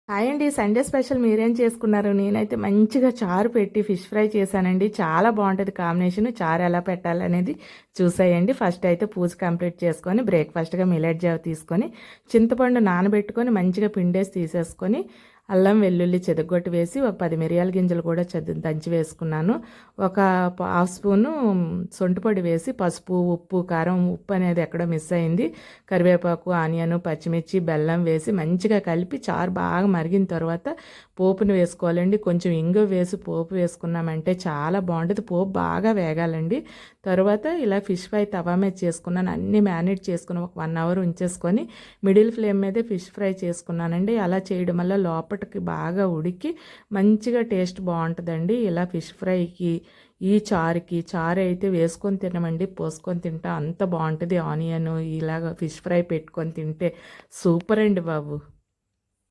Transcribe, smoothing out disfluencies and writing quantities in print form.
Hi అండి. Sunday special మీరేం చేసుకున్నారు? నేనైతే మంచిగా చారు పెట్టి ఫిష్ ఫ్రై చేశానండి. చాలా బాగుంటుంది కాంబినేషన్. చారు ఎలా పెట్టాలనేది చూసేయండి. ఫస్ట్ అయితే పూజ కంప్లీట్ చేసుకొని బ్రేక్ఫాస్ట్గా మిల్లెట్ జావ తీసుకొని చింతపండు నానబెట్టుకొని మంచిగా పిండేసి తీసేసుకొని అల్లం వెల్లుల్లి చెదగొట్టి వేసి ఒక 10 మిరియాల గింజలు కూడా దంచి వేసుకున్నాను. ఒక హాఫ్ స్పూను సొంటిపొడి వేసి పసుపు, ఉప్పు, కారం, ఉప్పు అనేది ఎక్కడో మిస్ అయింది. కరివేపాకు, ఆనియన్, పచ్చిమిర్చి, బెల్లం వేసి మంచిగా కలిపి చారు బాగా మరిగిన తర్వాత పోపును వేసుకోవాలండి. కొంచెం ఇంగువ వేసి పోపు వేసుకున్నామంటే చాలా బాగుంటుంది. పోపు బాగా వేగాలండి. తర్వాత ఇలా ఫిష్ ఫ్రై తవా మీద చేసుకున్నాను. అన్నీ మ్యారినేట్ చేసుకుని ఒక 1 అవర్ ఉంచేసుకొని మిడిల్ ఫ్లేమ్ మీదే ఫిష్ ఫ్రై చేసుకున్నానండి. అలా చేయడం వల్ల లోపలికి బాగా ఉడికి మంచిగా టేస్ట్ బాగుంటుందండి. ఇలా ఫిష్ ఫ్రైకి ఈ చారు అయితే వేసుకొని తినమండి, పోసుకొని తింటా అంత బాగుంటుంది. ఆనియన్ ఇలాగ ఫిష్ ఫ్రై పెట్టుకొని తింటే సూపర్ అండి బాబు.